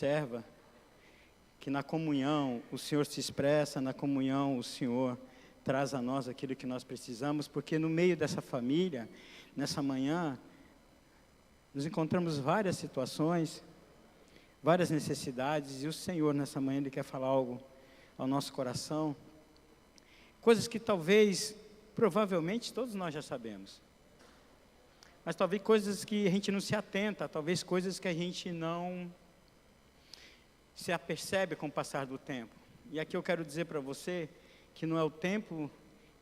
Observa que na comunhão o Senhor se expressa, na comunhão o Senhor traz a nós aquilo que nós precisamos, porque no meio dessa família, nessa manhã, nos encontramos várias situações, várias necessidades, e o Senhor nessa manhã Ele quer falar algo ao nosso coração, coisas que talvez, provavelmente todos nós já sabemos, mas talvez coisas que a gente não se atenta, talvez coisas que a gente não se apercebe com o passar do tempo. E aqui eu quero dizer para você que não é o tempo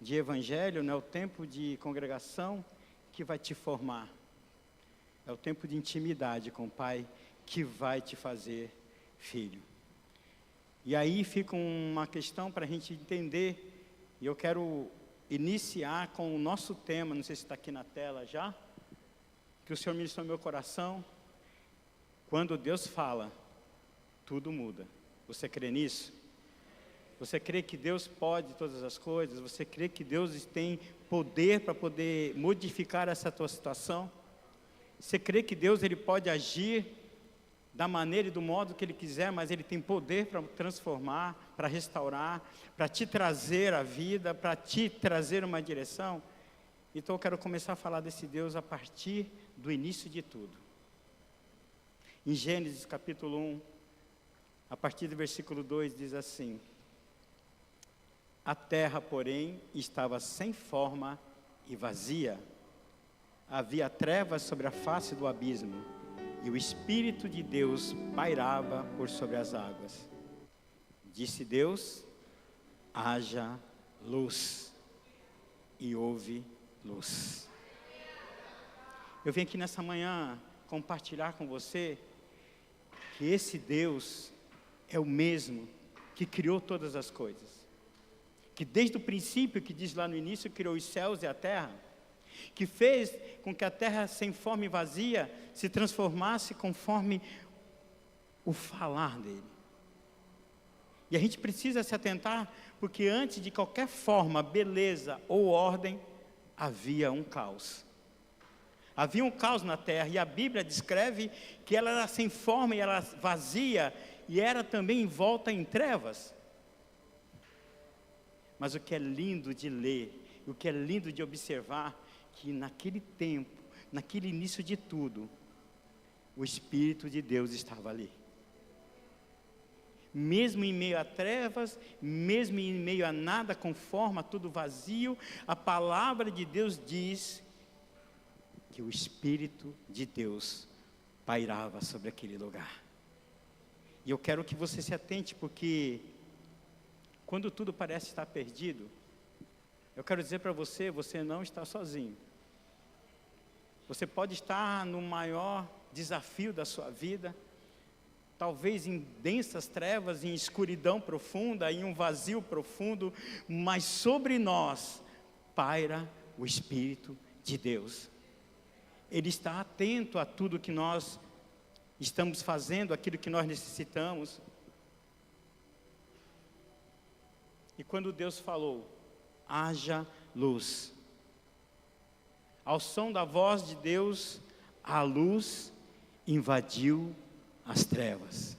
de evangelho, não é o tempo de congregação que vai te formar. É o tempo de intimidade com o Pai que vai te fazer filho. E aí fica uma questão para a gente entender, e eu quero iniciar com o nosso tema, não sei se está aqui na tela já, que o Senhor ministrou no meu coração. Quando Deus fala, tudo muda. Você crê nisso? Você crê que Deus pode todas as coisas? Você crê que Deus tem poder para poder modificar essa tua situação? Você crê que Deus ele pode agir da maneira e do modo que Ele quiser, mas Ele tem poder para transformar, para restaurar, para te trazer a vida, para te trazer uma direção? Então eu quero começar a falar desse Deus a partir do início de tudo. Em Gênesis capítulo 1, a partir do versículo 2 diz assim: a terra, porém, estava sem forma e vazia. Havia trevas sobre a face do abismo, e o Espírito de Deus pairava por sobre as águas. Disse Deus: haja luz. E houve luz. Eu vim aqui nessa manhã compartilhar com você que esse Deus é o mesmo que criou todas as coisas, que desde o princípio, que diz lá no início, criou os céus e a terra, que fez com que a terra sem forma e vazia se transformasse conforme o falar dele. E a gente precisa se atentar, porque antes de qualquer forma, beleza ou ordem, havia um caos. Havia um caos na terra, e a Bíblia descreve que ela era sem forma e ela vazia, e era também envolta em trevas. Mas o que é lindo de ler, o que é lindo de observar, que naquele tempo, naquele início de tudo, o Espírito de Deus estava ali. Mesmo em meio a trevas, mesmo em meio a nada, com forma, tudo vazio, a palavra de Deus diz que o Espírito de Deus pairava sobre aquele lugar. E eu quero que você se atente, porque quando tudo parece estar perdido, eu quero dizer para você, você não está sozinho. Você pode estar no maior desafio da sua vida, talvez em densas trevas, em escuridão profunda, em um vazio profundo, mas sobre nós paira o Espírito de Deus. Ele está atento a tudo que nós estamos fazendo, aquilo que nós necessitamos. E quando Deus falou, haja luz, ao som da voz de Deus, a luz invadiu as trevas.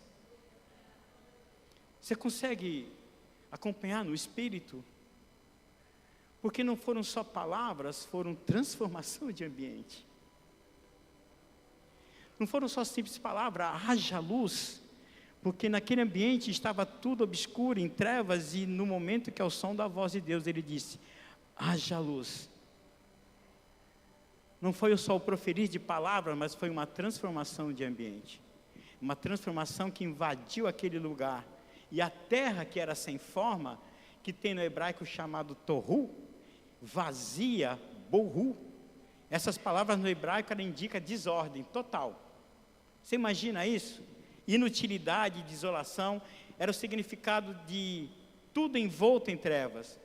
Você consegue acompanhar no Espírito? Porque não foram só palavras, foram transformação de ambiente. Não foram só simples palavras, haja luz, porque naquele ambiente estava tudo obscuro, em trevas, e no momento que é o som da voz de Deus, Ele disse, haja luz. Não foi só o proferir de palavras, mas foi uma transformação de ambiente. Uma transformação que invadiu aquele lugar. E a terra que era sem forma, que tem no hebraico chamado torru, vazia, borru. Essas palavras no hebraico ela indica desordem total. Você imagina isso? Inutilidade, desolação, era o significado de tudo envolto em trevas.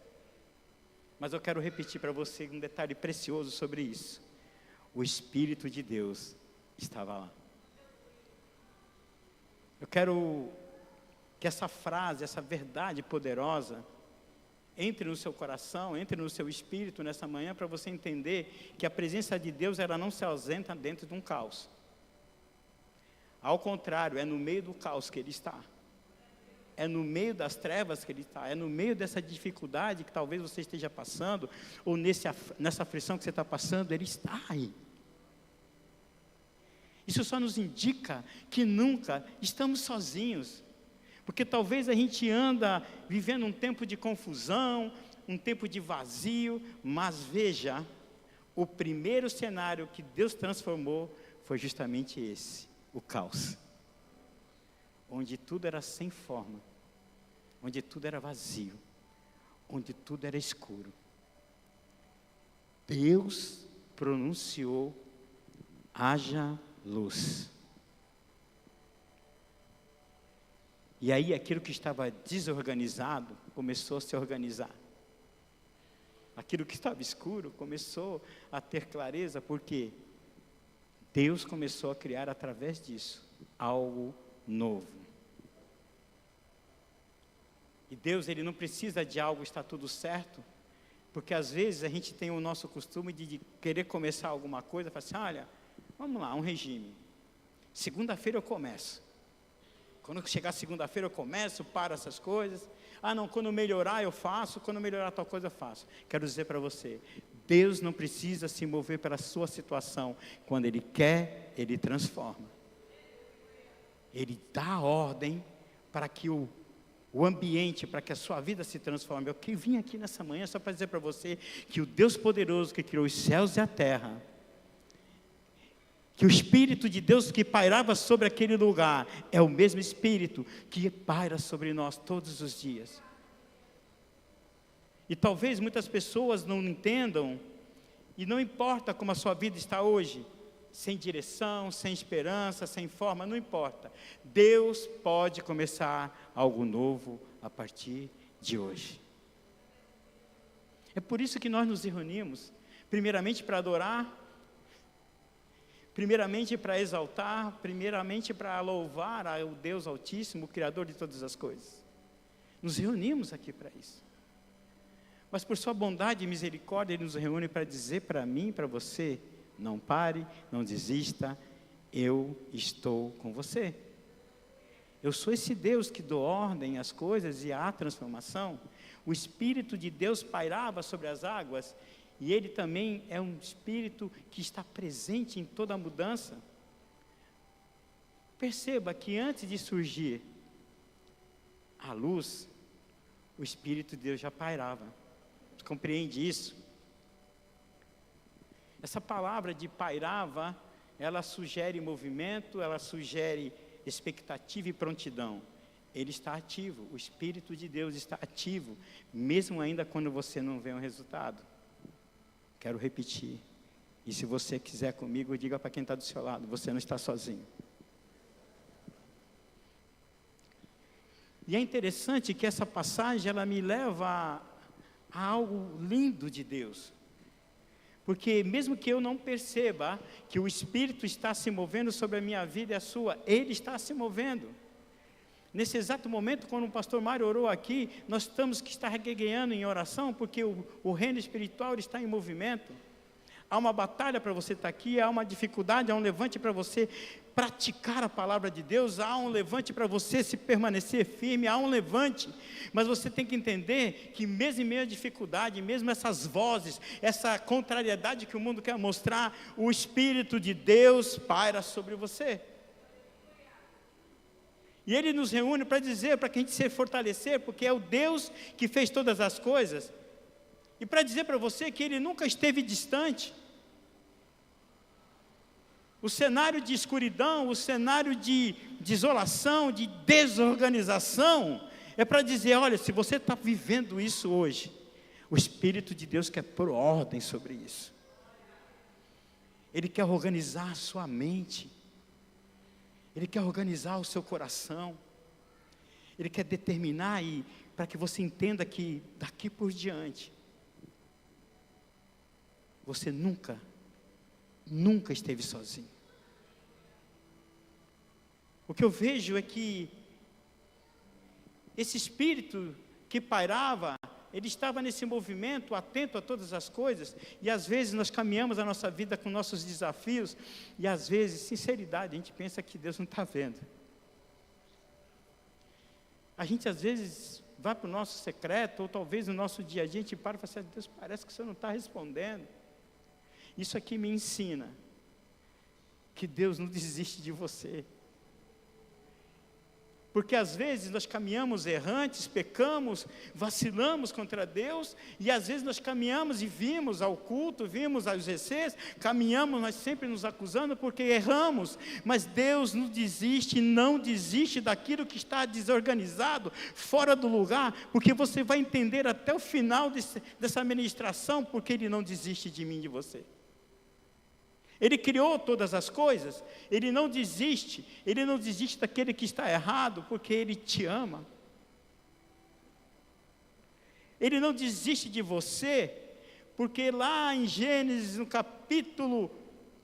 Mas eu quero repetir para você um detalhe precioso sobre isso. O Espírito de Deus estava lá. Eu quero que essa frase, essa verdade poderosa, entre no seu coração, entre no seu espírito nessa manhã, para você entender que a presença de Deus, ela não se ausenta dentro de um caos. Ao contrário, é no meio do caos que Ele está. É no meio das trevas que Ele está. É no meio dessa dificuldade que talvez você esteja passando, ou nessa aflição que você está passando, Ele está aí. Isso só nos indica que nunca estamos sozinhos. Porque talvez a gente anda vivendo um tempo de confusão, um tempo de vazio, mas veja, o primeiro cenário que Deus transformou foi justamente esse, o caos. Onde tudo era sem forma, onde tudo era vazio, onde tudo era escuro. Deus pronunciou, haja luz. E aí aquilo que estava desorganizado começou a se organizar. Aquilo que estava escuro começou a ter clareza, porque Deus começou a criar através disso algo novo. E Deus, Ele não precisa de algo estar tudo certo, porque às vezes a gente tem o nosso costume de querer começar alguma coisa, falar assim, olha, vamos lá, um regime. Segunda-feira eu começo. Quando chegar segunda-feira eu começo, paro essas coisas. Ah não, quando melhorar eu faço, quando melhorar tal coisa eu faço. Quero dizer para você, Deus não precisa se mover pela sua situação. Quando Ele quer, Ele transforma. Ele dá ordem para que o ambiente, para que a sua vida se transforme. Eu vim aqui nessa manhã só para dizer para você que o Deus poderoso que criou os céus e a terra, que o Espírito de Deus que pairava sobre aquele lugar, é o mesmo Espírito que paira sobre nós todos os dias. E talvez muitas pessoas não entendam, e não importa como a sua vida está hoje, sem direção, sem esperança, sem forma, não importa. Deus pode começar algo novo a partir de hoje. É por isso que nós nos reunimos, primeiramente para adorar, primeiramente para exaltar, primeiramente para louvar ao Deus Altíssimo, o Criador de todas as coisas. Nos reunimos aqui para isso. Mas por sua bondade e misericórdia, Ele nos reúne para dizer para mim e para você, não pare, não desista, eu estou com você. Eu sou esse Deus que dou ordem às coisas e há transformação. O Espírito de Deus pairava sobre as águas, e Ele também é um Espírito que está presente em toda a mudança. Perceba que antes de surgir a luz, o Espírito de Deus já pairava. Você compreende isso? Essa palavra de pairava, ela sugere movimento, ela sugere expectativa e prontidão. Ele está ativo, o Espírito de Deus está ativo, mesmo ainda quando você não vê um resultado. Quero repetir, e se você quiser comigo, diga para quem está do seu lado, você não está sozinho. E é interessante que essa passagem, ela me leva a algo lindo de Deus. Porque mesmo que eu não perceba que o Espírito está se movendo sobre a minha vida e a sua, Ele está se movendo. Nesse exato momento, quando o pastor Mário orou aqui, nós temos que estar regueando em oração, porque o reino espiritual está em movimento. Há uma batalha para você estar aqui, há uma dificuldade, há um levante para você praticar a palavra de Deus, há um levante para você se permanecer firme, há um levante, mas você tem que entender que mesmo em meio à dificuldade, mesmo essas vozes, essa contrariedade que o mundo quer mostrar, o Espírito de Deus paira sobre você. E Ele nos reúne para dizer, para que a gente se fortalecer, porque é o Deus que fez todas as coisas, e para dizer para você que Ele nunca esteve distante. O cenário de escuridão, o cenário de isolação, de desorganização, é para dizer, olha, se você está vivendo isso hoje, o Espírito de Deus quer pôr ordem sobre isso. Ele quer organizar a sua mente. Ele quer organizar o seu coração. Ele quer determinar para que você entenda que daqui por diante, você nunca esteve sozinho. O que eu vejo é que esse Espírito que pairava Ele estava nesse movimento, atento a todas as coisas, e às vezes nós caminhamos a nossa vida com nossos desafios, e às vezes, sinceridade, a gente pensa que Deus não está vendo. A gente às vezes vai para o nosso secreto, ou talvez no nosso dia a dia, a gente para e fala assim, Deus, parece que o Senhor não está respondendo. Isso aqui me ensina que Deus não desiste de você. Porque às vezes nós caminhamos errantes, pecamos, vacilamos contra Deus, e às vezes nós caminhamos e vimos ao culto, vimos aos GCs, caminhamos, nós sempre nos acusando porque erramos, mas Deus não desiste daquilo que está desorganizado, fora do lugar, porque você vai entender até o final dessa ministração, porque Ele não desiste de mim e de você. Ele criou todas as coisas, Ele não desiste daquele que está errado, porque Ele te ama. Ele não desiste de você, porque lá em Gênesis, no capítulo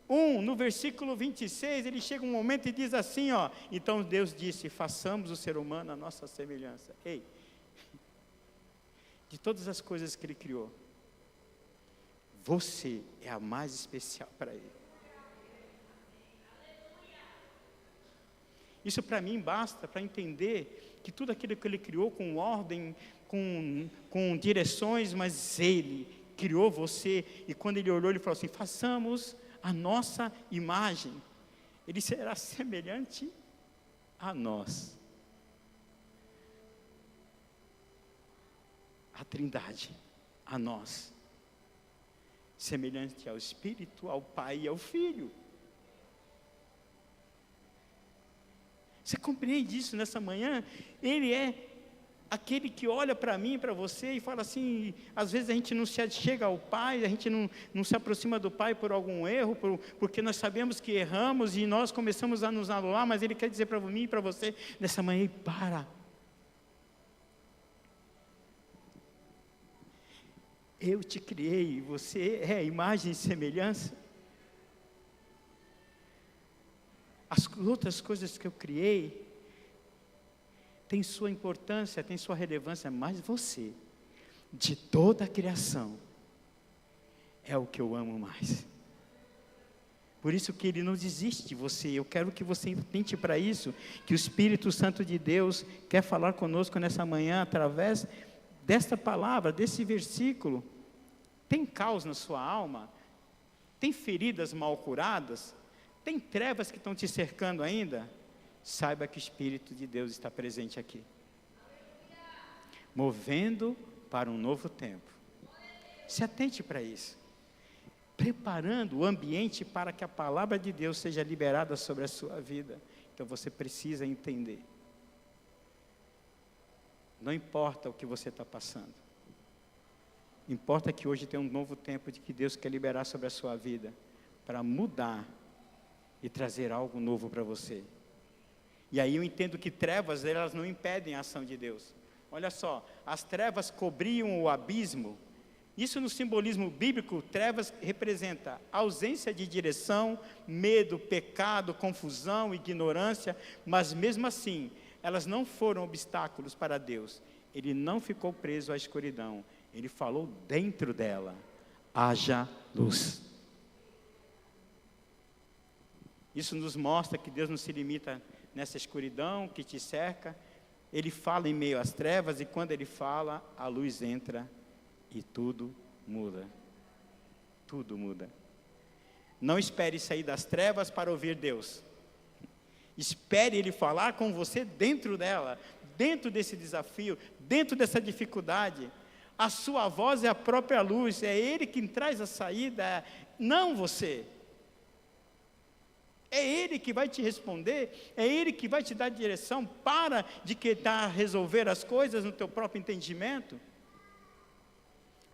1, no versículo 26, ele chega um momento e diz assim, ó, então Deus disse, façamos o ser humano à nossa semelhança. Ei, de todas as coisas que Ele criou, você é a mais especial para Ele. Isso para mim basta para entender que tudo aquilo que Ele criou com ordem, com direções, mas Ele criou você, e quando Ele olhou, Ele falou assim, façamos a nossa imagem, Ele será semelhante a nós. A Trindade, a nós, semelhante ao Espírito, ao Pai e ao Filho. Você compreende isso nessa manhã? Ele é aquele que olha para mim, para você e fala assim, às vezes a gente não se chega ao Pai, a gente não se aproxima do Pai por algum erro, porque nós sabemos que erramos e nós começamos a nos anular, mas Ele quer dizer para mim e para você, nessa manhã, para. Eu te criei, você é a imagem e semelhança. As outras coisas que eu criei, tem sua importância, tem sua relevância, mas você, de toda a criação, é o que eu amo mais. Por isso que Ele não desiste de você. Eu quero que você tente para isso, que o Espírito Santo de Deus quer falar conosco nessa manhã, através desta palavra, desse versículo. Tem caos na sua alma? Tem feridas mal curadas? Tem trevas que estão te cercando ainda? Saiba que o Espírito de Deus está presente aqui, movendo para um novo tempo. Se atente para isso, preparando o ambiente para que a palavra de Deus seja liberada sobre a sua vida. Então você precisa entender, não importa o que você está passando, importa que hoje tem um novo tempo de que Deus quer liberar sobre a sua vida, para mudar e trazer algo novo para você. E aí eu entendo que trevas, elas não impedem a ação de Deus. Olha só, as trevas cobriam o abismo. Isso no simbolismo bíblico, trevas representa ausência de direção, medo, pecado, confusão, ignorância, mas mesmo assim, elas não foram obstáculos para Deus. Ele não ficou preso à escuridão, Ele falou dentro dela, haja luz. Isso nos mostra que Deus não se limita nessa escuridão que te cerca. Ele fala em meio às trevas, e quando Ele fala, a luz entra e tudo muda. Tudo muda. Não espere sair das trevas para ouvir Deus. Espere Ele falar com você dentro dela, dentro desse desafio, dentro dessa dificuldade. A sua voz é a própria luz, é Ele quem traz a saída, não você. É Ele que vai te responder, é Ele que vai te dar direção. Para de tentar resolver as coisas no teu próprio entendimento.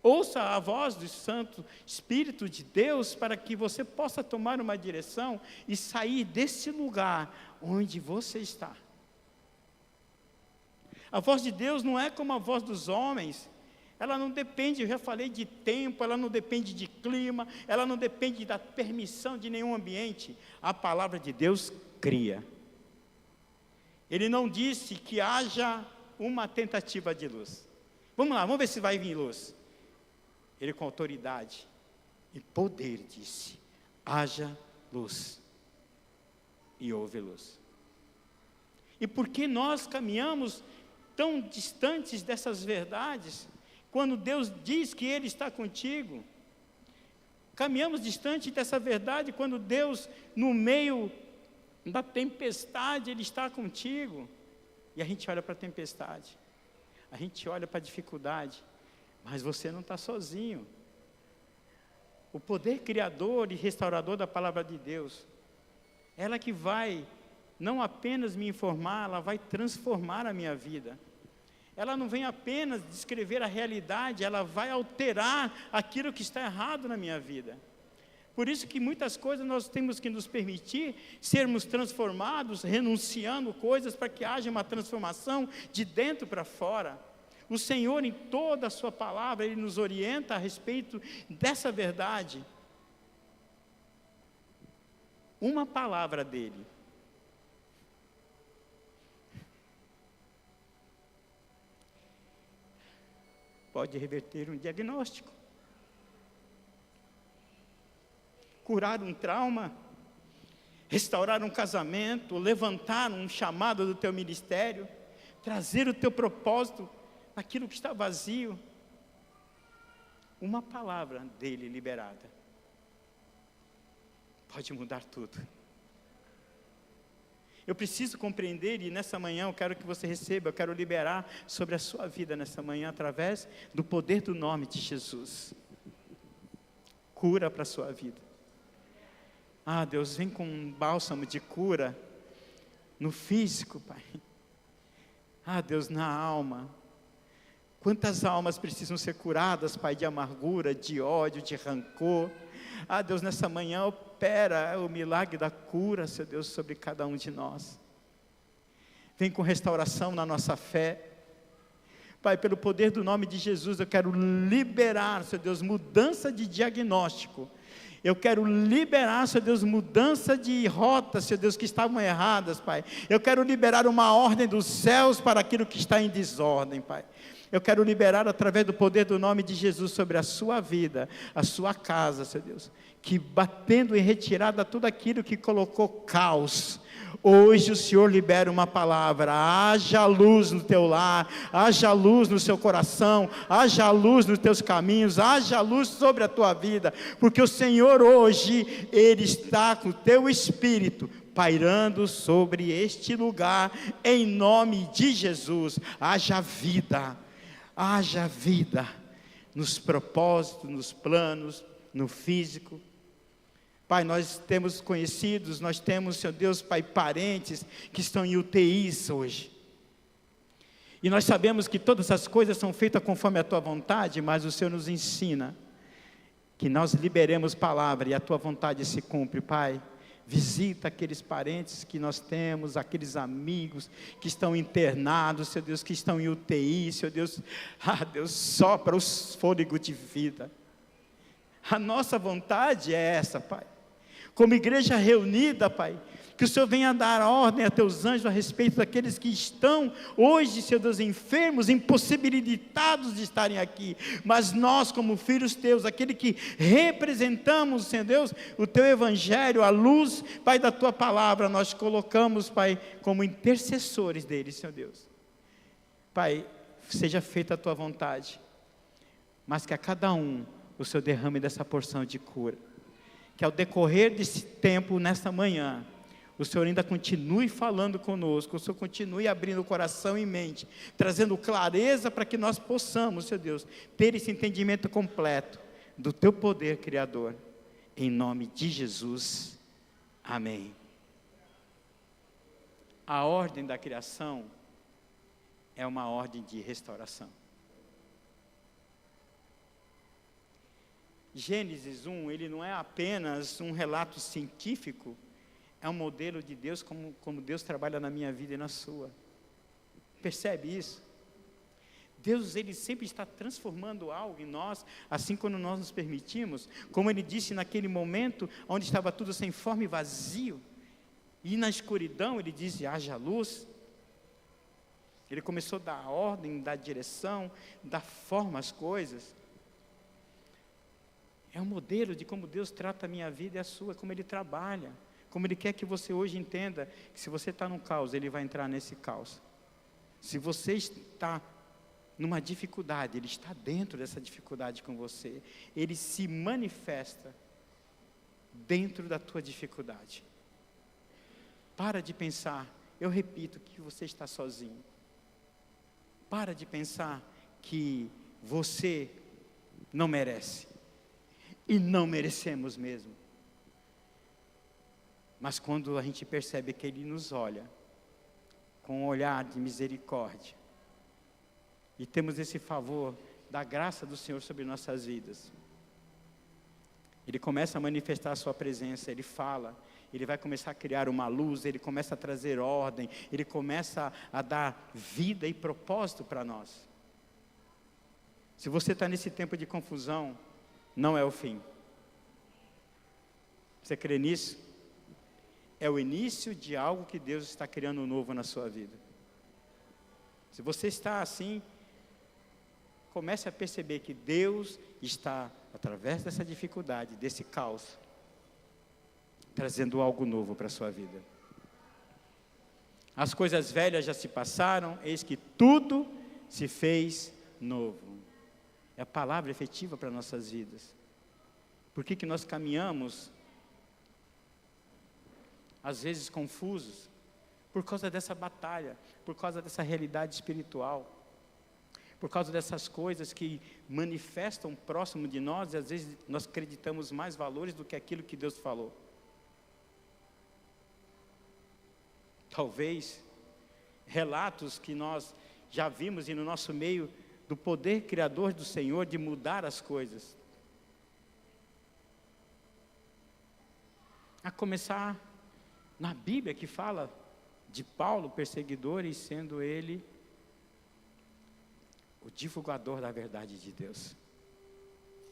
Ouça a voz do Santo Espírito de Deus, para que você possa tomar uma direção e sair desse lugar onde você está. A voz de Deus não é como a voz dos homens. Ela não depende, eu já falei, de tempo, ela não depende de clima, ela não depende da permissão de nenhum ambiente. A palavra de Deus cria. Ele não disse que haja uma tentativa de luz. Vamos lá, vamos ver se vai vir luz. Ele com autoridade e poder disse: haja luz. E houve luz. E por que nós caminhamos tão distantes dessas verdades, quando Deus diz que Ele está contigo? Caminhamos distante dessa verdade, quando Deus, no meio da tempestade, Ele está contigo. E a gente olha para a tempestade, a gente olha para a dificuldade, mas você não está sozinho. O poder criador e restaurador da palavra de Deus, ela que vai não apenas me informar, ela vai transformar a minha vida. Ela não vem apenas descrever a realidade, ela vai alterar aquilo que está errado na minha vida. Por isso que muitas coisas nós temos que nos permitir sermos transformados, renunciando coisas para que haja uma transformação de dentro para fora. O Senhor, em toda a sua palavra, Ele nos orienta a respeito dessa verdade. Uma palavra dEle pode reverter um diagnóstico, curar um trauma, restaurar um casamento, levantar um chamado do teu ministério, trazer o teu propósito naquilo que está vazio. Uma palavra dele liberada pode mudar tudo. Eu preciso compreender, e nessa manhã eu quero que você receba, eu quero liberar sobre a sua vida nessa manhã, através do poder do nome de Jesus. Cura para a sua vida. Ah, Deus, vem com um bálsamo de cura no físico, Pai. Ah, Deus, na alma. Quantas almas precisam ser curadas, Pai, de amargura, de ódio, de rancor. Ah, Deus, nessa manhã opera o milagre da cura, Senhor Deus, sobre cada um de nós. Vem com restauração na nossa fé. Pai, pelo poder do nome de Jesus, eu quero liberar, Senhor Deus, mudança de diagnóstico. Eu quero liberar, Senhor Deus, mudança de rotas, Senhor Deus, que estavam erradas, Pai. Eu quero liberar uma ordem dos céus para aquilo que está em desordem, Pai. Eu quero liberar através do poder do nome de Jesus sobre a sua vida, a sua casa, Senhor Deus, que batendo em retirada tudo aquilo que colocou caos, hoje o Senhor libera uma palavra: haja luz no teu lar, haja luz no seu coração, haja luz nos teus caminhos, haja luz sobre a tua vida, porque o Senhor hoje, Ele está com o teu espírito, pairando sobre este lugar, em nome de Jesus. Haja vida, nos propósitos, nos planos, no físico. Pai, nós temos conhecidos, nós temos, Senhor Deus, Pai, parentes que estão em UTIs hoje. E nós sabemos que todas as coisas são feitas conforme a Tua vontade, mas o Senhor nos ensina que nós liberemos palavra e a Tua vontade se cumpre, Pai. Visita aqueles parentes que nós temos, aqueles amigos que estão internados, Senhor Deus, que estão em UTI, Senhor Deus. Ah, Deus, sopra os fôlegos de vida. A nossa vontade é essa, Pai. Como igreja reunida, Pai, que o Senhor venha dar ordem a Teus anjos a respeito daqueles que estão hoje, Senhor Deus, enfermos, impossibilitados de estarem aqui, mas nós como filhos Teus, aquele que representamos, Senhor Deus, o Teu Evangelho, a luz, Pai, da Tua Palavra, nós colocamos, Pai, como intercessores deles, Senhor Deus. Pai, seja feita a Tua vontade, mas que a cada um o Senhor derrame dessa porção de cura, que ao decorrer desse tempo, nesta manhã, o Senhor ainda continue falando conosco, o Senhor continue abrindo o coração e mente, trazendo clareza para que nós possamos, Senhor Deus, ter esse entendimento completo do Teu poder criador, em nome de Jesus, amém. A ordem da criação é uma ordem de restauração. Gênesis 1, ele não é apenas um relato científico, é um modelo de Deus, como Deus trabalha na minha vida e na sua. Percebe isso? Deus, Ele sempre está transformando algo em nós, assim quando nós nos permitimos, como Ele disse naquele momento, onde estava tudo sem forma e vazio, e na escuridão Ele disse: haja luz. Ele começou a dar ordem, dar direção, dar forma às coisas. É um modelo de como Deus trata a minha vida e a sua, como Ele trabalha. Como Ele quer que você hoje entenda que se você está num caos, Ele vai entrar nesse caos. Se você está numa dificuldade, Ele está dentro dessa dificuldade com você. Ele se manifesta dentro da tua dificuldade. Para de pensar, eu repito, que você está sozinho. Para de pensar que você não merece. E não merecemos mesmo. Mas quando a gente percebe que Ele nos olha com um olhar de misericórdia, e temos esse favor da graça do Senhor sobre nossas vidas, Ele começa a manifestar a sua presença, Ele fala, Ele vai começar a criar uma luz, Ele começa a trazer ordem, Ele começa a dar vida e propósito para nós. Se você está nesse tempo de confusão, não é o fim. Você crê nisso? É o início de algo que Deus está criando novo na sua vida. Se você está assim, comece a perceber que Deus está, através dessa dificuldade, desse caos, trazendo algo novo para a sua vida. As coisas velhas já se passaram, eis que tudo se fez novo. É a palavra efetiva para nossas vidas. Por que nós caminhamos, às vezes confusos? Por causa dessa batalha, por causa dessa realidade espiritual, por causa dessas coisas que manifestam próximo de nós, e às vezes nós acreditamos mais valores do que aquilo que Deus falou. Talvez relatos que nós já vimos e no nosso meio do poder criador do Senhor de mudar as coisas. A começar na Bíblia, que fala de Paulo, perseguidor, e sendo ele o divulgador da verdade de Deus.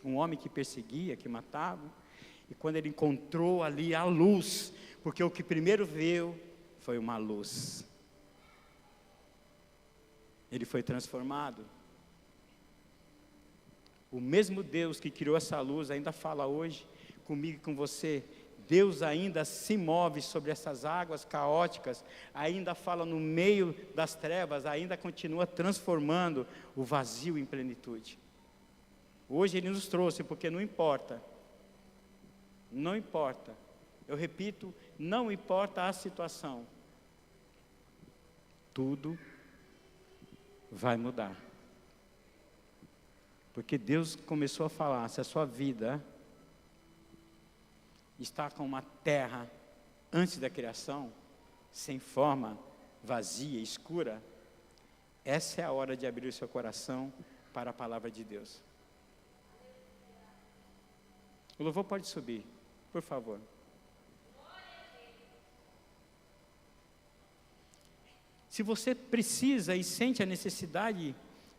Um homem que perseguia, que matava, e quando ele encontrou ali a luz, porque o que primeiro viu foi uma luz, ele foi transformado. O mesmo Deus que criou essa luz ainda fala hoje comigo e com você. Deus ainda se move sobre essas águas caóticas, ainda fala no meio das trevas, ainda continua transformando o vazio em plenitude. Hoje Ele nos trouxe, porque não importa, eu repito, não importa a situação, tudo vai mudar. Porque Deus começou a falar, se a sua vida está com uma terra antes da criação, sem forma, vazia, escura, essa é a hora de abrir o seu coração para a palavra de Deus. O louvor pode subir, por favor. Se você precisa e sente a necessidade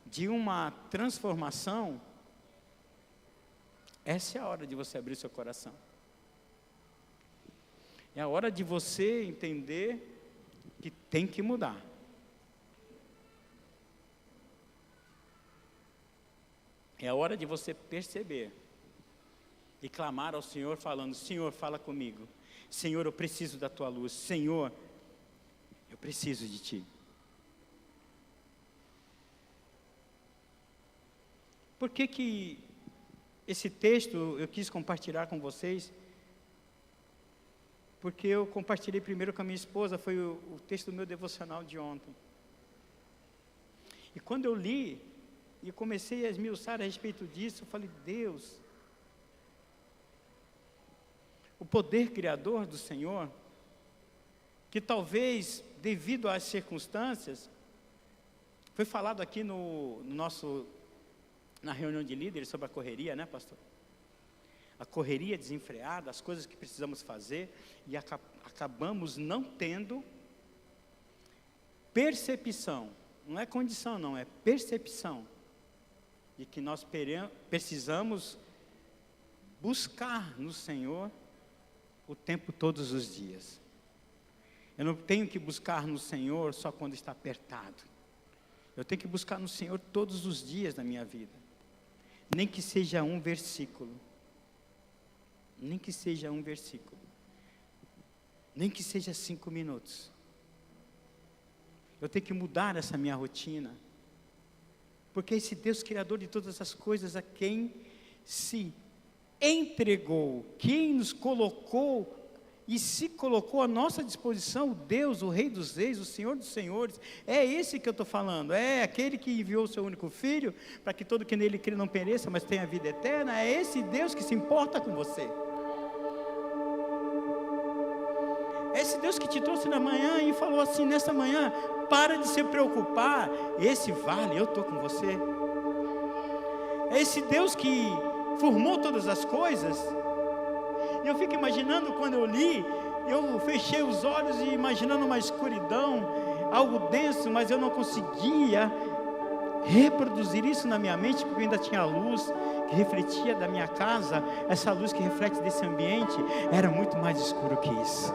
de uma transformação, essa é a hora de você abrir seu coração. É a hora de você entender que tem que mudar. É a hora de você perceber e clamar ao Senhor falando, Senhor, fala comigo. Senhor, eu preciso da tua luz. Senhor, eu preciso de ti. Por que esse texto eu quis compartilhar com vocês? Porque eu compartilhei primeiro com a minha esposa, foi o texto do meu devocional de ontem. E quando eu li, e comecei a esmiuçar a respeito disso, eu falei, Deus, o poder criador do Senhor, que talvez, devido às circunstâncias, foi falado aqui na reunião de líderes sobre a correria, né, pastor? A correria desenfreada, as coisas que precisamos fazer, e acabamos não tendo percepção, não é condição não, é percepção, de que nós precisamos buscar no Senhor o tempo, todos os dias. Eu não tenho que buscar no Senhor só quando está apertado. Eu tenho que buscar no Senhor todos os dias da minha vida. Nem que seja um versículo. Nem que seja um versículo. Nem que seja 5 minutos. Eu tenho que mudar essa minha rotina. Porque esse Deus Criador de todas as coisas, a quem se entregou, quem nos colocou e se colocou à nossa disposição, o Deus, o Rei dos Reis, o Senhor dos Senhores, é esse que eu estou falando, é aquele que enviou o seu único Filho, para que todo que nele crê não pereça, mas tenha vida eterna, é esse Deus que se importa com você. É esse Deus que te trouxe na manhã e falou assim, nessa manhã, para de se preocupar, esse vale, eu estou com você. É esse Deus que formou todas as coisas. E eu fico imaginando, quando eu li, eu fechei os olhos e imaginando uma escuridão, algo denso, mas eu não conseguia reproduzir isso na minha mente, porque ainda tinha a luz que refletia da minha casa. Essa luz que reflete desse ambiente era muito mais escuro que isso.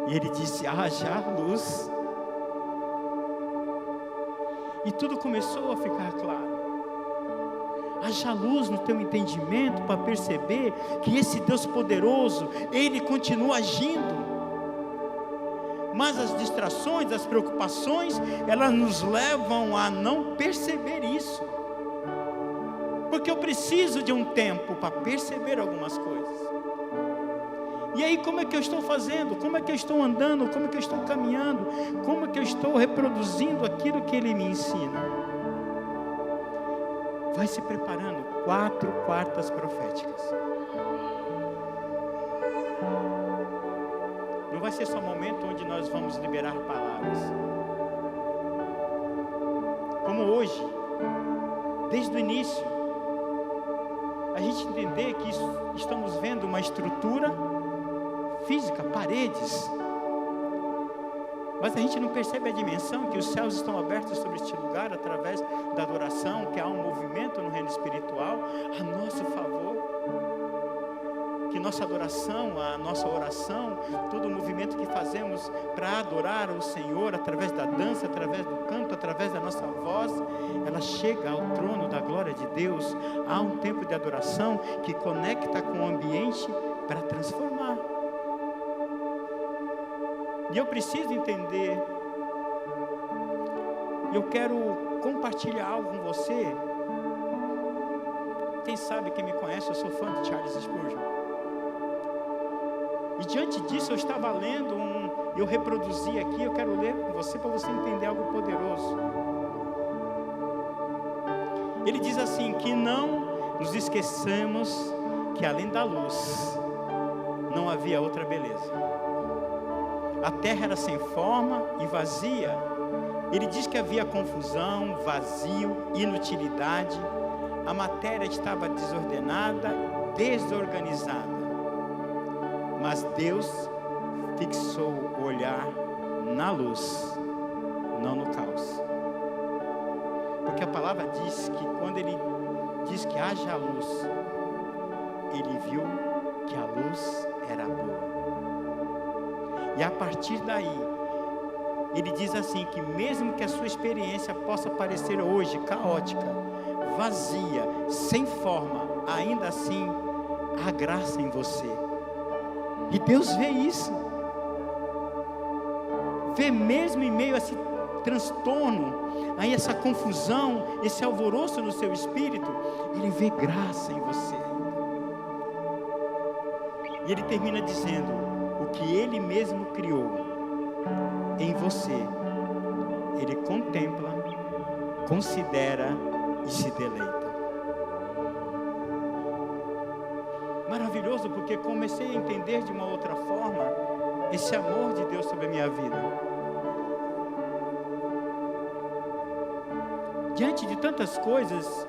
E ele disse, haja luz. E tudo começou a ficar claro. Haja luz no teu entendimento para perceber que esse Deus poderoso, Ele continua agindo. Mas as distrações, as preocupações, elas nos levam a não perceber isso. Porque eu preciso de um tempo para perceber algumas coisas. E aí, como é que eu estou fazendo? Como é que eu estou andando? Como é que eu estou caminhando? Como é que eu estou reproduzindo aquilo que Ele me ensina? Vai se preparando, 4 quartas proféticas. Não vai ser só um momento onde nós vamos liberar palavras. Como hoje, desde o início, a gente entender que estamos vendo uma estrutura física, paredes, mas a gente não percebe a dimensão que os céus estão abertos sobre este lugar através da adoração, que há um movimento no reino espiritual a nosso favor, que nossa adoração, a nossa oração, todo o movimento que fazemos para adorar o Senhor através da dança, através do canto, através da nossa voz, ela chega ao trono da glória de Deus. Há um tempo de adoração que conecta com o ambiente para transformar. E eu preciso entender, eu quero compartilhar algo com você. Quem sabe, quem me conhece, eu sou fã de Charles Spurgeon. E diante disso eu estava lendo, eu reproduzi aqui, eu quero ler com você para você entender algo poderoso. Ele diz assim, que não nos esqueçamos que além da luz, não havia outra beleza. A terra era sem forma e vazia. Ele diz que havia confusão, vazio, inutilidade. A matéria estava desordenada, desorganizada. Mas Deus fixou o olhar na luz, não no caos. Porque a palavra diz que quando Ele diz que haja luz, Ele viu que a luz era boa. E a partir daí, Ele diz assim, que mesmo que a sua experiência possa parecer hoje caótica, vazia, sem forma, ainda assim, há graça em você. E Deus vê isso. Vê mesmo em meio a esse transtorno, aí essa confusão, esse alvoroço no seu espírito, Ele vê graça em você. E Ele termina dizendo, o que Ele mesmo criou em você, Ele contempla, considera e se deleita. Maravilhoso, porque comecei a entender de uma outra forma esse amor de Deus sobre a minha vida. Diante de tantas coisas,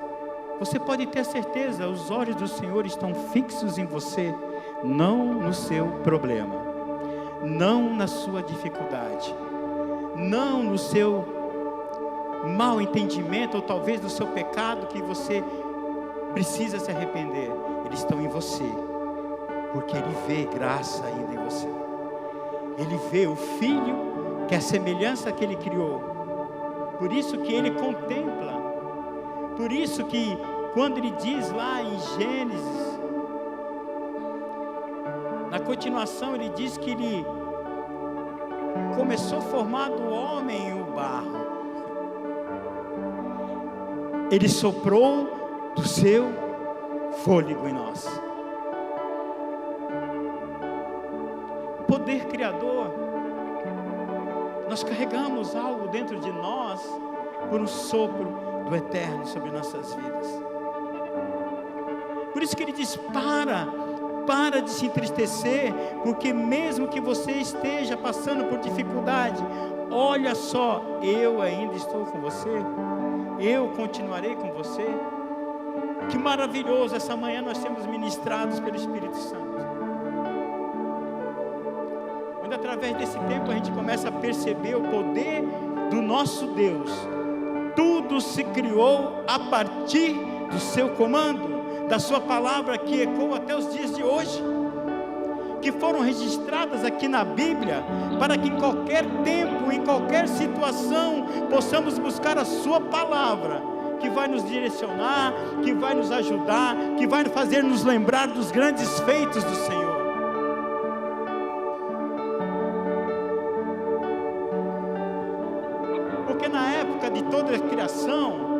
você pode ter certeza, os olhos do Senhor estão fixos em você, não no seu problema, não na sua dificuldade, não no seu mau entendimento, ou talvez no seu pecado que você precisa se arrepender. Eles estão em você, porque Ele vê graça ainda em você. Ele vê o Filho que é a semelhança que Ele criou. Por isso que Ele contempla. Por isso que quando Ele diz lá em Gênesis, na continuação Ele diz que Ele começou a formar do homem o barro. Ele soprou do seu fôlego em nós. O poder criador, nós carregamos algo dentro de nós por um sopro do eterno sobre nossas vidas. Por isso que Ele diz: para de se entristecer, porque mesmo que você esteja passando por dificuldade, olha só, eu ainda estou com você, eu continuarei com você. Que maravilhoso, essa manhã nós temos ministrados pelo Espírito Santo. Quando através desse tempo a gente começa a perceber o poder do nosso Deus, tudo se criou a partir do seu comando, da sua palavra que ecoa até os dias de hoje, que foram registradas aqui na Bíblia, para que em qualquer tempo, em qualquer situação, possamos buscar a sua palavra, que vai nos direcionar, que vai nos ajudar, que vai fazer nos lembrar dos grandes feitos do Senhor. Porque na época de toda a criação,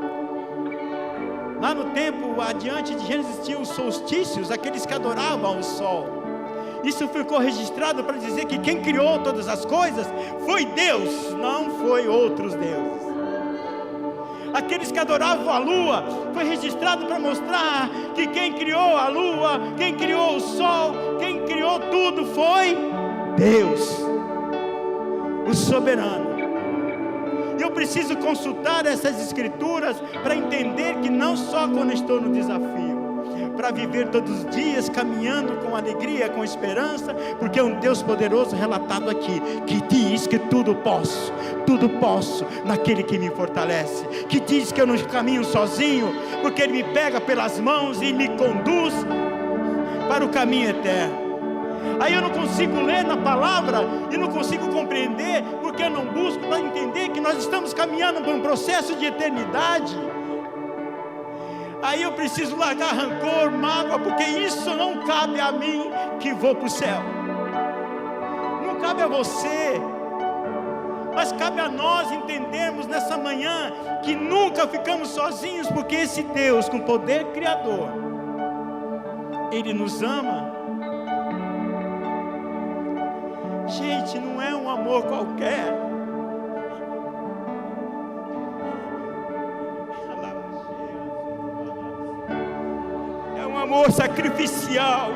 lá no tempo adiante de Gênesis, tinha os solstícios, aqueles que adoravam o sol. Isso ficou registrado para dizer que quem criou todas as coisas foi Deus, não foi outros deuses. Aqueles que adoravam a lua, foi registrado para mostrar que quem criou a lua, quem criou o sol, quem criou tudo foi Deus, o soberano. Eu preciso consultar essas escrituras para entender que não só quando estou no desafio, para viver todos os dias caminhando com alegria, com esperança, porque é um Deus poderoso relatado aqui, que diz que tudo posso naquele que me fortalece, que diz que eu não caminho sozinho, porque Ele me pega pelas mãos e me conduz para o caminho eterno. Aí eu não consigo ler na palavra e não consigo compreender, porque eu não busco para entender que nós estamos caminhando por um processo de eternidade. Aí eu preciso largar rancor, mágoa, porque isso não cabe a mim que vou para o céu, não cabe a você, mas cabe a nós entendermos nessa manhã que nunca ficamos sozinhos, porque esse Deus com poder criador, Ele nos ama. Gente, não é um amor qualquer. É um amor sacrificial.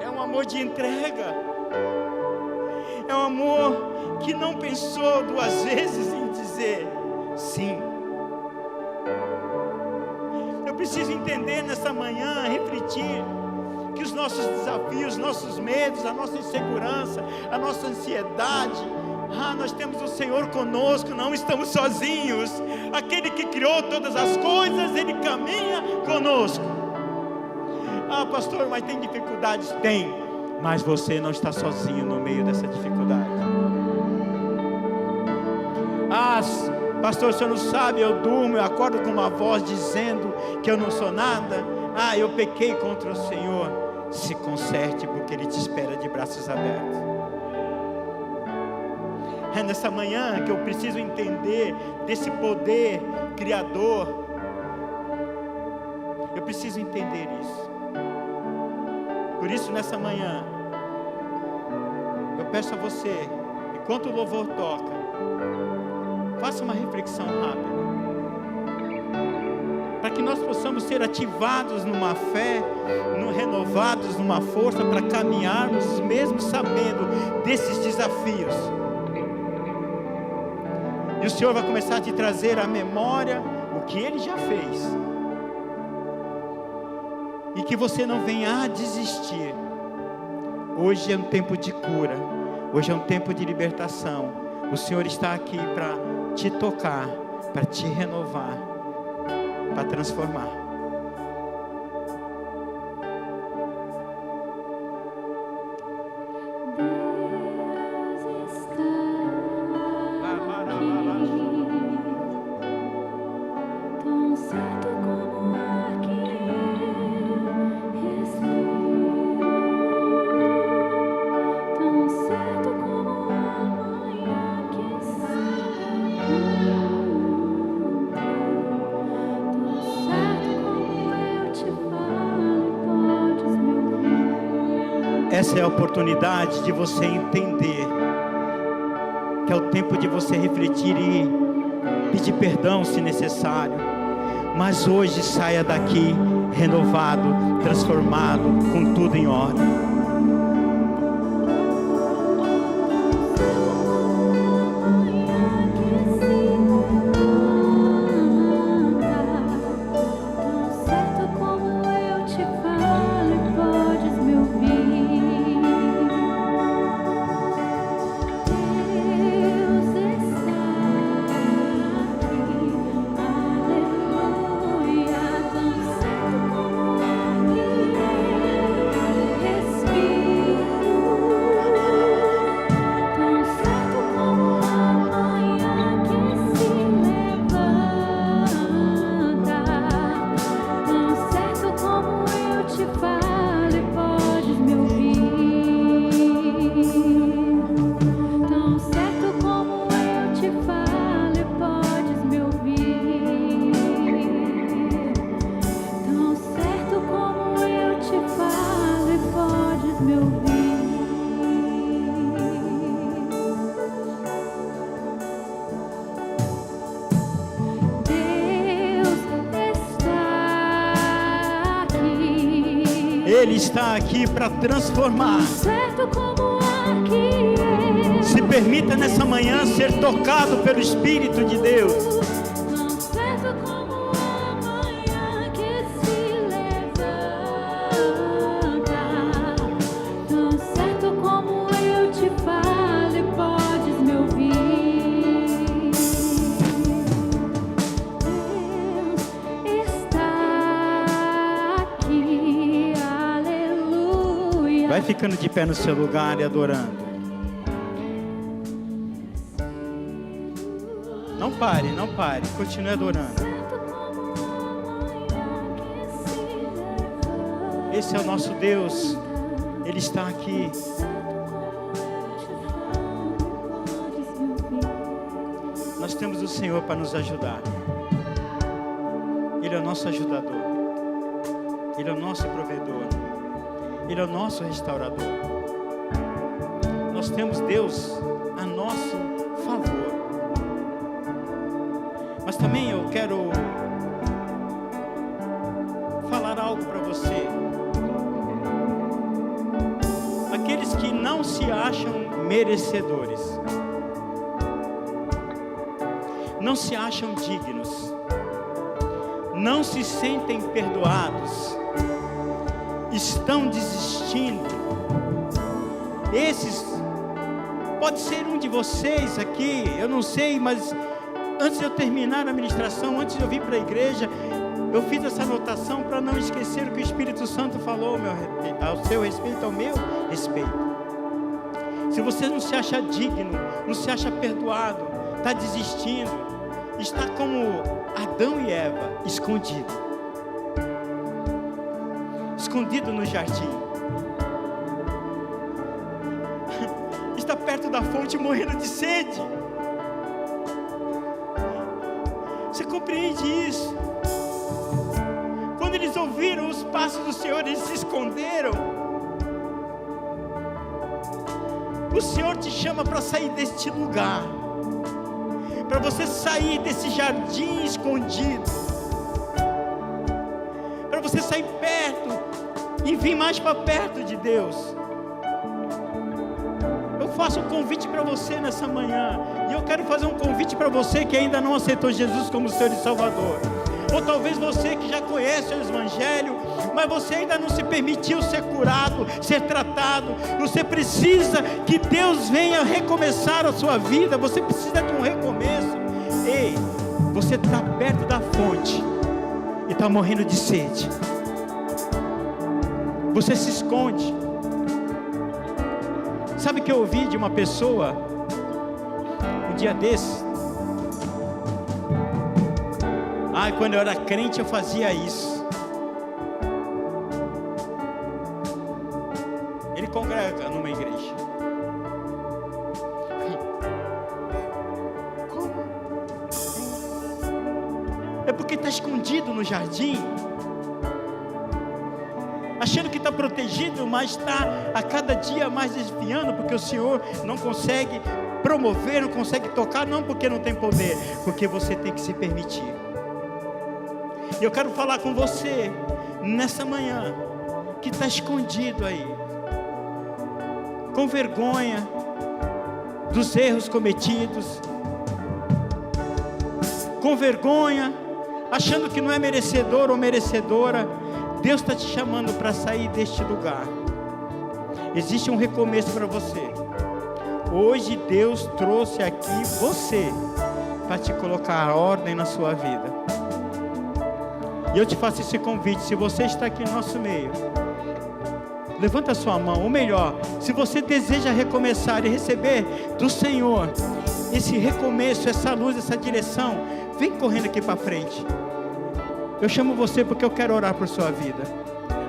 É um amor de entrega. É um amor que não pensou duas vezes em dizer sim. Eu preciso entender nessa manhã, refletir, que os nossos desafios, nossos medos, a nossa insegurança, a nossa ansiedade, nós temos o Senhor conosco, não estamos sozinhos. Aquele que criou todas as coisas, Ele caminha conosco. Pastor, mas tem dificuldades? Tem, mas você não está sozinho no meio dessa dificuldade. Pastor, o senhor não sabe, eu durmo, eu acordo com uma voz dizendo que eu não sou nada. Eu pequei contra o Senhor. Se conserte, porque Ele te espera de braços abertos. É nessa manhã que eu preciso entender desse poder criador. Eu preciso entender isso. Por isso, nessa manhã, eu peço a você, enquanto o louvor toca, faça uma reflexão rápida, para que nós possamos ser ativados numa fé, renovados numa força, para caminharmos mesmo sabendo desses desafios. E o Senhor vai começar a te trazer à memória o que Ele já fez, e que você não venha a desistir. Hoje é um tempo de cura, hoje é um tempo de libertação. O Senhor está aqui para te tocar, para te renovar, para transformar. essa é a oportunidade de você entender que é o tempo de você refletir e pedir perdão se necessário. Mas hoje saia daqui renovado, transformado, com tudo em ordem. Ele está aqui para transformar. Se permita nessa manhã ser tocado pelo Espírito de Deus. Vai ficando de pé no seu lugar e adorando. Não pare, não pare. Continue adorando. Esse é o nosso Deus. Ele está aqui. Nós temos o Senhor para nos ajudar. Ele é o nosso ajudador. Ele é o nosso provedor. Ele é o nosso restaurador. Nós temos Deus a nosso favor. Mas também eu quero falar algo para você. Aqueles que não se acham merecedores, não se acham dignos, não se sentem perdoados, estão desistindo. Esses pode ser um de vocês aqui, eu não sei, mas antes de eu terminar a ministração, antes de eu vir para a igreja, eu fiz essa anotação para não esquecer o que o Espírito Santo falou ao seu respeito, ao meu respeito. Se você não se acha digno, não se acha perdoado, está desistindo, está como Adão e Eva, escondido no jardim, está perto da fonte morrendo de sede. Você compreende isso? Quando eles ouviram os passos do Senhor, eles se esconderam. O Senhor te chama para sair deste lugar, para você sair desse jardim escondido, para você sair perto e vir mais para perto de Deus. Eu faço um convite para você nessa manhã, e eu quero fazer um convite para você que ainda não aceitou Jesus como Senhor e Salvador, ou talvez você que já conhece o Evangelho, mas você ainda não se permitiu ser curado, ser tratado. Você precisa que Deus venha recomeçar a sua vida, você precisa de um recomeço. Ei, você está perto da fonte e está morrendo de sede. Você se esconde. Sabe o que eu ouvi de uma pessoa um dia desse? Quando eu era crente eu fazia isso. Ele congrega numa igreja. Como? É porque está escondido no jardim, achando que está protegido, mas está a cada dia mais desviando, porque o Senhor não consegue promover, não consegue tocar, não porque não tem poder, porque você tem que se permitir. E eu quero falar com você nessa manhã, que está escondido aí, com vergonha dos erros cometidos, com vergonha, achando que não é merecedor ou merecedora. Deus está te chamando para sair deste lugar. Existe um recomeço para você. Hoje Deus trouxe aqui você para te colocar a ordem na sua vida. E eu te faço esse convite. Se você está aqui no nosso meio, levanta a sua mão. Ou melhor, se você deseja recomeçar e receber do Senhor esse recomeço, essa luz, essa direção, vem correndo aqui para frente. Eu chamo você porque eu quero orar por sua vida.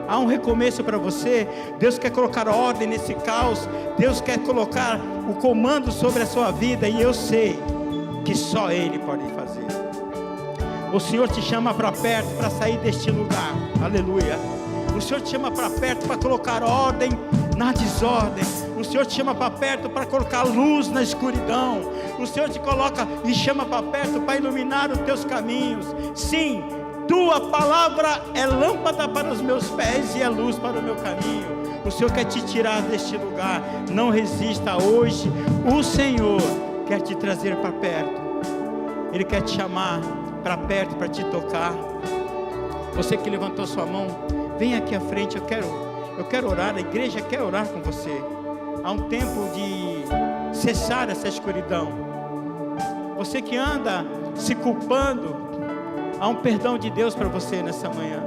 Há um recomeço para você. Deus quer colocar ordem nesse caos. Deus quer colocar o comando sobre a sua vida. E eu sei que só Ele pode fazer. O Senhor te chama para perto para sair deste lugar. Aleluia. O Senhor te chama para perto para colocar ordem na desordem. O Senhor te chama para perto para colocar luz na escuridão. O Senhor te coloca e chama para perto para iluminar os teus caminhos. Sim, tua palavra é lâmpada para os meus pés e é luz para o meu caminho. O Senhor quer te tirar deste lugar. Não resista hoje. O Senhor quer te trazer para perto. Ele quer te chamar para perto, para te tocar. Você que levantou sua mão, vem aqui à frente. Eu quero orar. A igreja quer orar com você. Há um tempo de cessar essa escuridão. Você que anda se culpando, há um perdão de Deus para você nessa manhã.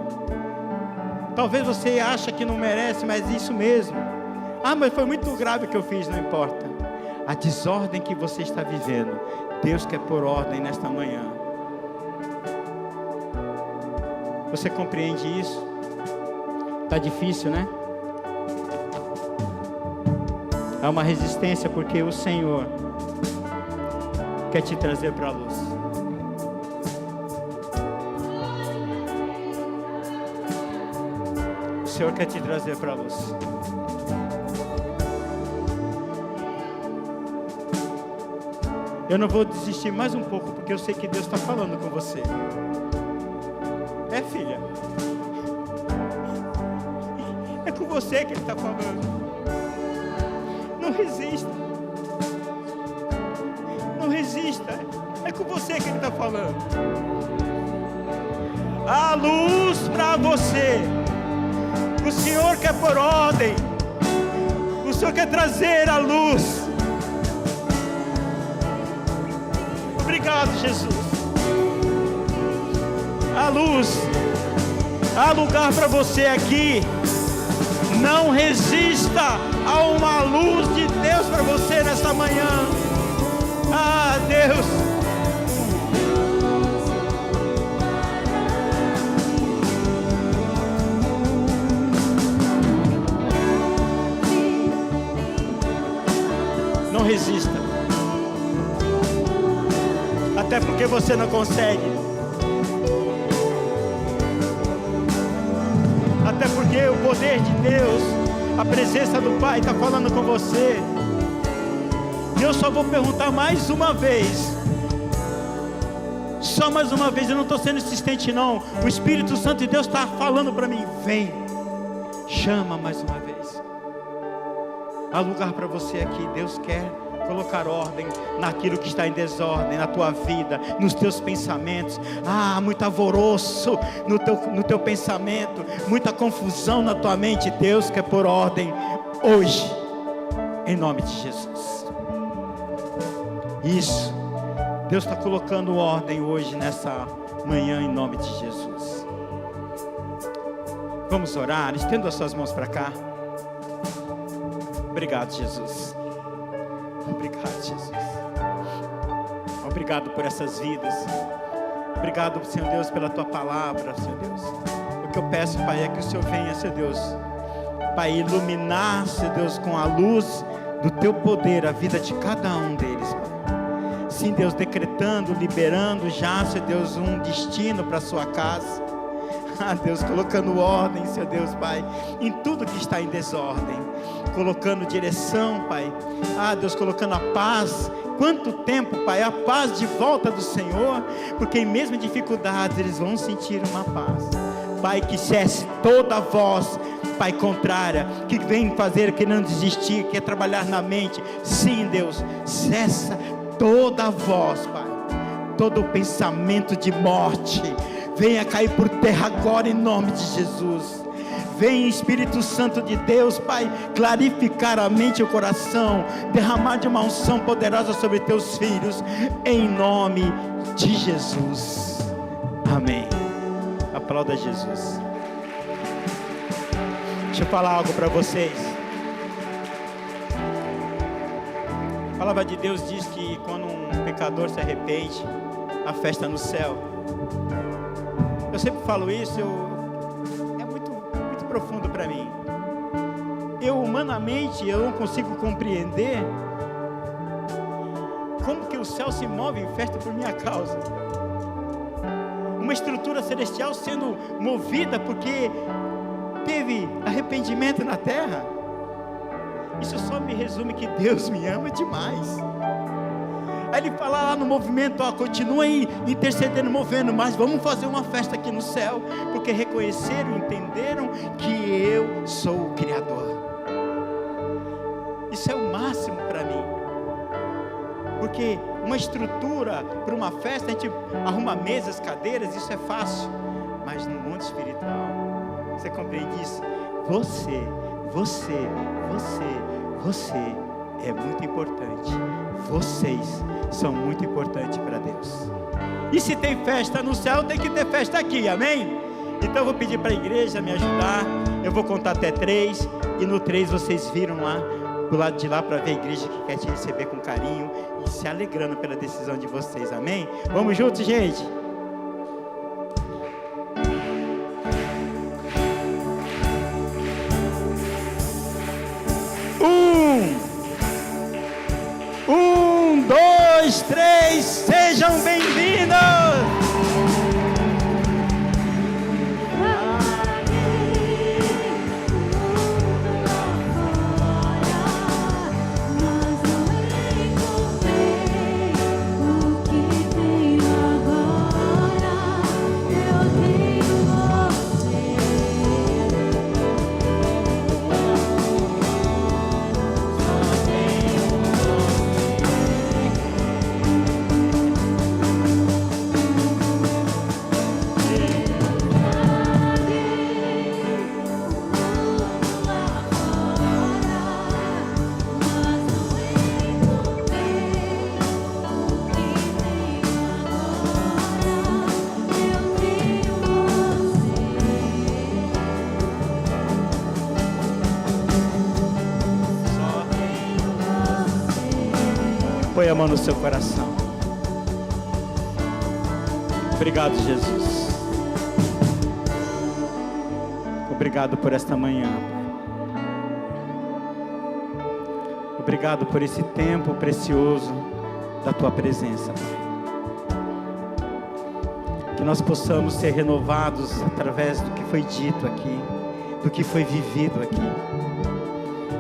Talvez você ache que não merece, mas isso mesmo. Mas foi muito grave o que eu fiz. Não importa. A desordem que você está vivendo, Deus quer pôr ordem nesta manhã. Você compreende isso? Está difícil, né? Há uma resistência porque o Senhor quer te trazer para a luz. O Senhor quer te trazer para a luz. Eu não vou desistir mais um pouco, porque eu sei que Deus está falando com você. Filha, é com você que Ele está falando. Não resista. Não resista. É com você que Ele está falando. Há luz para você. O Senhor quer pôr ordem. O Senhor quer trazer a luz. Obrigado, Jesus. A luz, há lugar para você aqui. Não resista a uma luz de Deus para você nessa manhã. Deus, não resista, até porque você não consegue. Até porque o poder de Deus, a presença do Pai está falando com você. E eu só vou perguntar mais uma vez. Só mais uma vez, eu não estou sendo insistente não. O Espírito Santo de Deus está falando para mim. Vem, chama mais uma vez. Há lugar para você aqui. Deus quer colocar ordem naquilo que está em desordem, na tua vida, nos teus pensamentos. Muito alvoroço no teu pensamento, muita confusão na tua mente. Deus quer pôr ordem hoje, em nome de Jesus. Isso, Deus está colocando ordem hoje, nessa manhã, em nome de Jesus. Vamos orar. Estenda as suas mãos para cá. Obrigado, Jesus. Obrigado, Jesus. Obrigado por essas vidas. Obrigado, Senhor Deus, pela Tua palavra, Senhor Deus. O que eu peço, Pai, é que o Senhor venha, Senhor Deus, Pai, iluminar, Senhor Deus, com a luz do Teu poder a vida de cada um deles, Pai. Sim, Deus, decretando, liberando já, Senhor Deus, um destino para a sua casa. Deus, colocando ordem, Senhor Deus, Pai, em tudo que está em desordem, colocando direção, Pai, Deus, colocando a paz. Quanto tempo, Pai, a paz de volta do Senhor, porque mesmo em dificuldades eles vão sentir uma paz, Pai, que cesse toda voz, Pai, contrária, que vem fazer, que não desistir, quer trabalhar na mente. Sim, Deus, cessa toda voz, Pai, todo pensamento de morte, venha cair por terra agora em nome de Jesus. Vem, Espírito Santo de Deus, Pai, clarificar a mente e o coração, derramar de uma unção poderosa sobre teus filhos, em nome de Jesus. Amém. Aplauda Jesus. Deixa eu falar algo para vocês. A palavra de Deus diz que quando um pecador se arrepende, a festa no céu. Eu sempre falo isso, é muito profundo para mim. Humanamente, eu não consigo compreender como que o céu se move em festa por minha causa. Uma estrutura celestial sendo movida porque teve arrependimento na terra. Isso só me resume que Deus me ama demais. Aí ele fala lá no movimento, continua aí intercedendo, movendo, mas vamos fazer uma festa aqui no céu, porque reconheceram, entenderam que eu sou o Criador. Isso é o máximo para mim, porque uma estrutura para uma festa, a gente arruma mesas, cadeiras, isso é fácil, mas no mundo espiritual, você compreende isso? Você é muito importante. Vocês são muito importantes para Deus. E se tem festa no céu, tem que ter festa aqui, amém? Então eu vou pedir para a igreja me ajudar. Eu vou contar até 3, e no 3 vocês viram lá do lado de lá para ver a igreja que quer te receber com carinho e se alegrando pela decisão de vocês, amém? Vamos juntos, gente? Um, dois, três, sejam bem-vindos! Põe a mão no seu coração. Obrigado, Jesus. Obrigado por esta manhã. Obrigado por esse tempo precioso da Tua presença, Pai. Que nós possamos ser renovados através do que foi dito aqui, do que foi vivido aqui.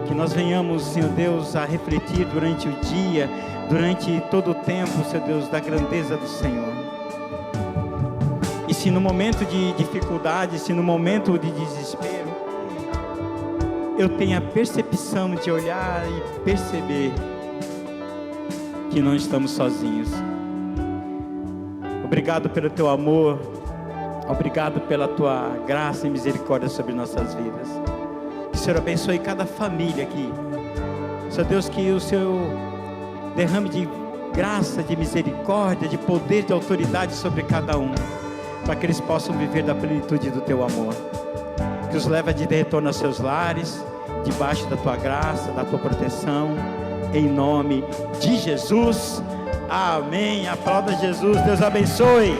Que nós venhamos, Senhor Deus, a refletir durante o dia, durante todo o tempo, Senhor Deus, da grandeza do Senhor. E se no momento de dificuldade, se no momento de desespero, eu tenho a percepção de olhar e perceber que não estamos sozinhos. Obrigado pelo Teu amor, obrigado pela Tua graça e misericórdia sobre nossas vidas. Que o Senhor abençoe cada família aqui. Senhor Deus, que o Senhor derrame de graça, de misericórdia, de poder, de autoridade sobre cada um, para que eles possam viver da plenitude do Teu amor. Que os leve de retorno aos seus lares, debaixo da Tua graça, da Tua proteção, em nome de Jesus. Amém. Aplauda Jesus. Deus abençoe.